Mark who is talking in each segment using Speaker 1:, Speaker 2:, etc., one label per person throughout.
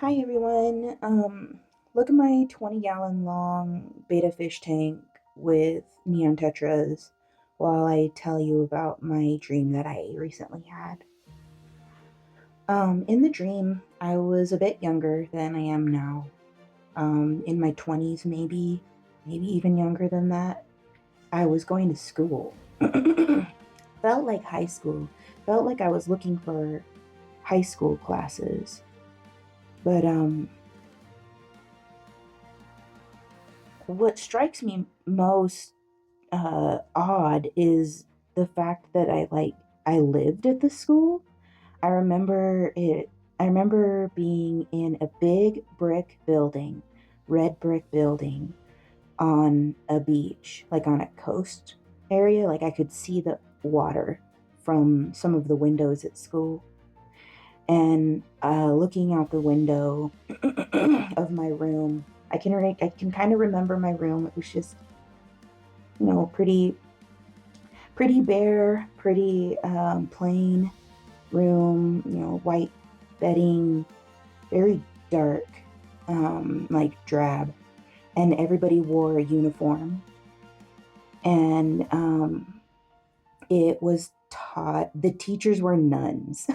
Speaker 1: Hi everyone. Look at my 20-gallon long beta fish tank with neon tetras while I tell you about my dream that I recently had. In the dream, I was a bit younger than I am now. In my 20s, maybe even younger than that. I was going to school. Felt like high school. Felt like I was looking for high school classes. But what strikes me most odd is the fact that I lived at the school. I remember it. I remember being in a big brick building, red brick building on a beach, like on a coast area. Like I could see the water from some of the windows at school. And looking out the window of my room, I can kind of remember my room. It was just pretty bare, pretty plain room, white bedding, very dark, like drab. And everybody wore a uniform. And it was taught, the teachers were nuns.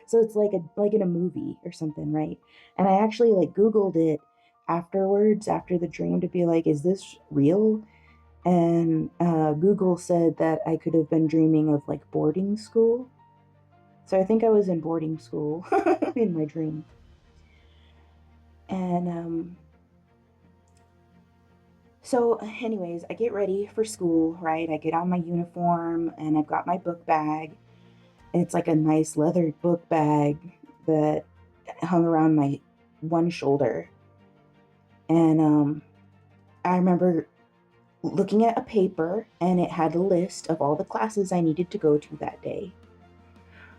Speaker 1: So it's like in a movie or something, right? And I actually like Googled it afterwards, after the dream, to be like, is this real? And Google said that I could have been dreaming of like boarding school. So I think I was in boarding school in my dream. And so, anyways, I get ready for school, right? I get on my uniform and I've got my book bag. And it's like a nice leather book bag that hung around my one shoulder. And I remember looking at a paper and it had a list of all the classes I needed to go to that day.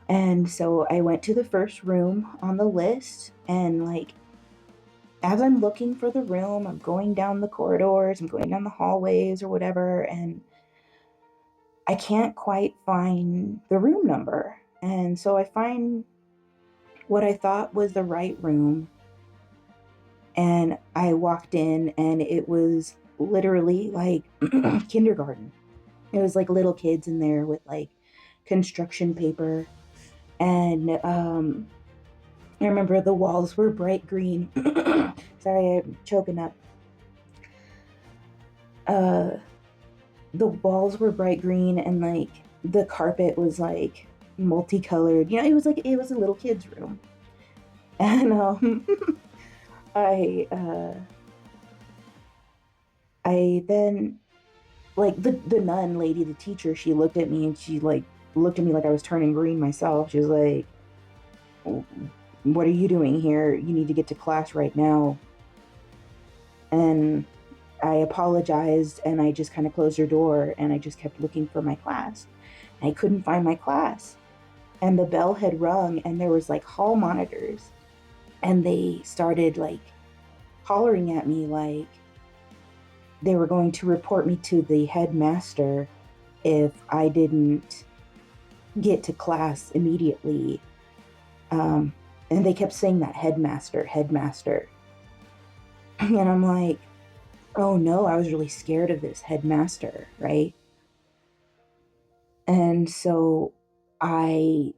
Speaker 1: And so I went to the first room on the list, and like as I'm looking for the room, I'm going down the corridors, I'm going down the hallways or whatever, and I can't quite find the room number. And so I find what I thought was the right room, and I walked in, and it was literally like kindergarten. It was like little kids in there with like construction paper. And I remember the walls were bright green. Sorry, I'm choking up. Uh, the walls were bright green, and like the carpet was like multicolored. It was a little kid's room. And I I then like the nun lady, the teacher, she looked at me and she like looked at me like I was turning green myself. She was like, "What are you doing here? You need to get to class right now." And I apologized and I just kind of closed her door and I just kept looking for my class. I couldn't find my class. And the bell had rung and there was like hall monitors, and they started like hollering at me like they were going to report me to the headmaster if I didn't get to class immediately. Um, and they kept saying that, headmaster, headmaster. And I'm like, oh no, I was really scared of this headmaster, right? And so I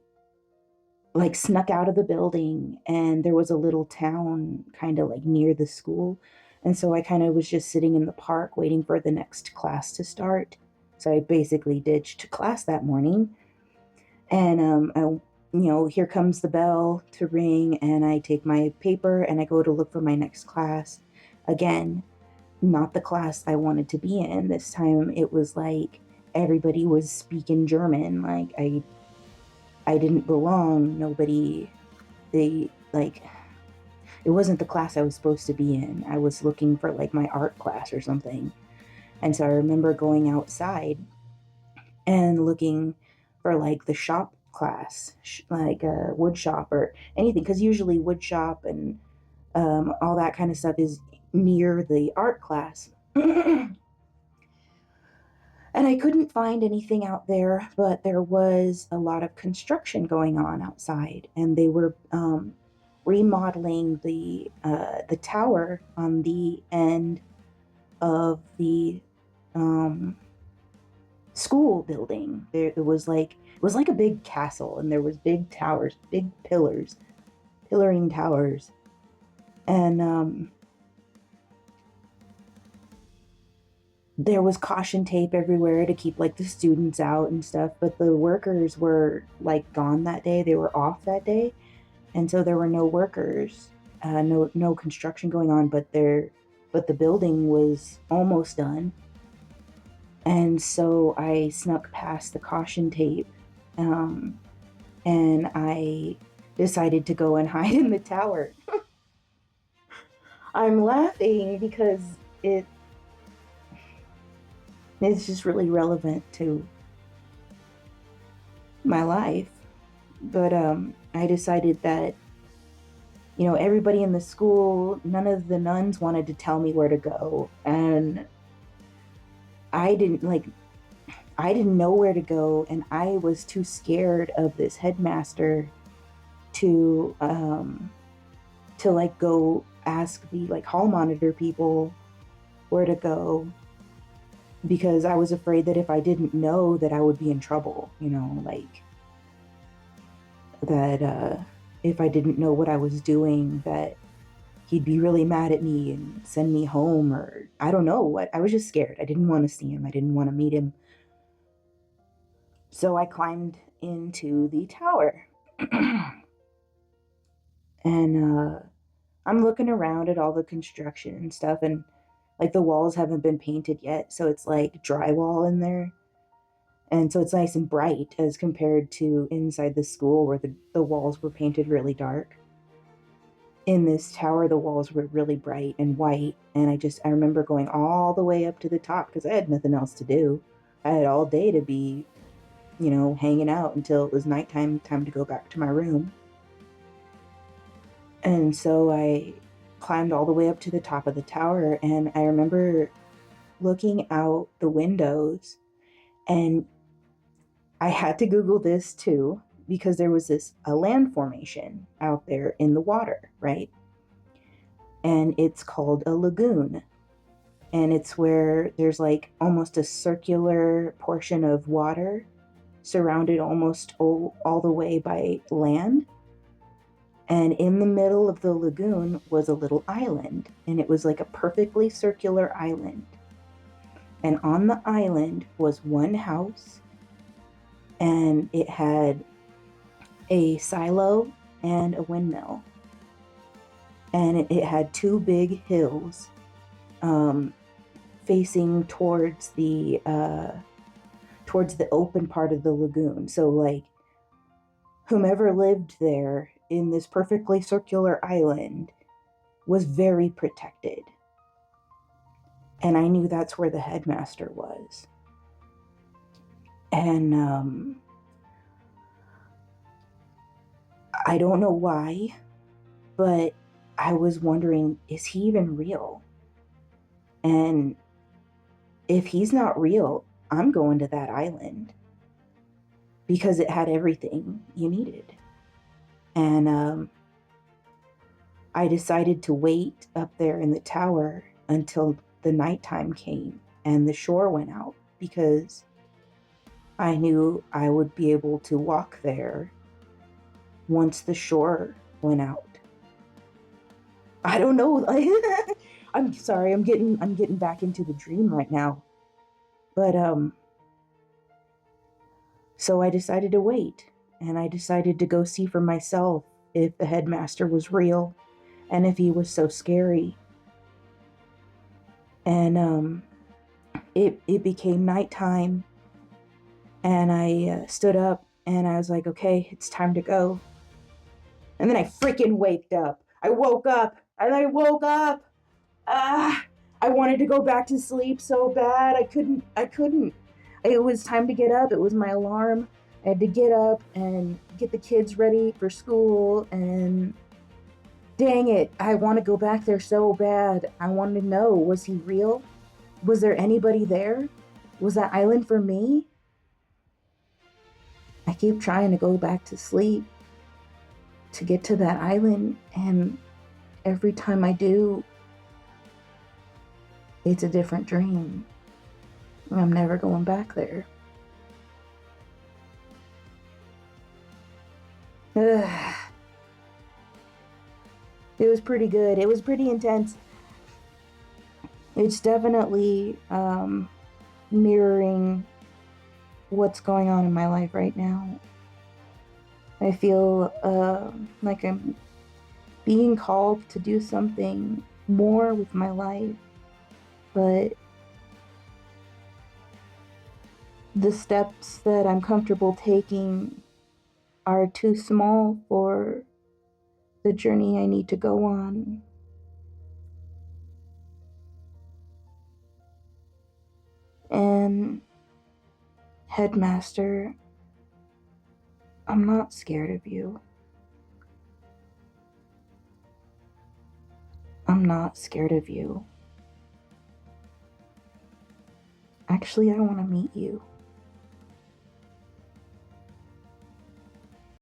Speaker 1: like snuck out of the building, and there was a little town kind of like near the school. And so I kind of was just sitting in the park waiting for the next class to start. So I basically ditched class that morning. And here comes the bell to ring, and I take my paper and I go to look for my next class. Again, not the class I wanted to be in. This time it was like everybody was speaking German. Like I didn't belong. Nobody, they like, it wasn't the class I was supposed to be in. I was looking for like my art class or something. And so I remember going outside and looking for like the shop class, like a wood shop or anything, because usually wood shop and all that kind of stuff is near the art class. And I couldn't find anything out there, but there was a lot of construction going on outside, and they were remodeling the tower on the end of the um, school building. There it was like a big castle, and there was big towers, big pillars, pillaring towers, and there was caution tape everywhere to keep like the students out and stuff. But the workers were like gone that day; they were off that day, and so there were no workers, no construction going on. But the building was almost done, and so I snuck past the caution tape, um, and I decided to go and hide in the tower. I'm laughing because it it's just really relevant to my life. But I decided that everybody in the school, none of the nuns wanted to tell me where to go, and I didn't like I didn't know where to go, and I was too scared of this headmaster to like go ask the like hall monitor people where to go, because I was afraid that if I didn't know that I would be in trouble, like that if I didn't know what I was doing, that he'd be really mad at me and send me home, or I don't know what. I was just scared. I didn't want to see him. I didn't want to meet him. So I climbed into the tower. And I'm looking around at all the construction and stuff, and like the walls haven't been painted yet, so it's like drywall in there. And so it's nice and bright as compared to inside the school where the walls were painted really dark. In this tower, the walls were really bright and white, and I remember going all the way up to the top because I had nothing else to do. I had all day to be, hanging out until it was nighttime, time to go back to my room. And so I climbed all the way up to the top of the tower, and I remember looking out the windows, and I had to Google this too because there was a land formation out there in the water, right? And it's called a lagoon. And it's where there's like almost a circular portion of water surrounded almost all the way by land. And in the middle of the lagoon was a little island, and it was like a perfectly circular island. And on the island was one house, and it had a silo and a windmill. And it had two big hills facing towards the open part of the lagoon. So like whomever lived there in this perfectly circular island was very protected. And I knew that's where the headmaster was. And I don't know why, but I was wondering, is he even real? And if he's not real, I'm going to that island because it had everything you needed. And I decided to wait up there in the tower until the nighttime came and the shore went out, because I knew I would be able to walk there once the shore went out. I don't know. I'm sorry. I'm getting back into the dream right now. But so I decided to wait, and I decided to go see for myself if the headmaster was real and if he was so scary. And it became nighttime, and I stood up and I was like, okay, it's time to go. And then I freaking waked up. I woke up and I woke up. I wanted to go back to sleep so bad. I couldn't. It was time to get up. It was my alarm. I had to get up and get the kids ready for school, and dang it, I want to go back there so bad. I wanted to know, was he real? Was there anybody there? Was that island for me? I keep trying to go back to sleep. to get to that island, and every time I do, it's a different dream. I'm never going back there. Ugh. It was pretty good. It was pretty intense. It's definitely mirroring what's going on in my life right now. I feel like I'm being called to do something more with my life, but the steps that I'm comfortable taking are too small for the journey I need to go on. And, Headmaster, I'm not scared of you. I'm not scared of you. Actually, I want to meet you.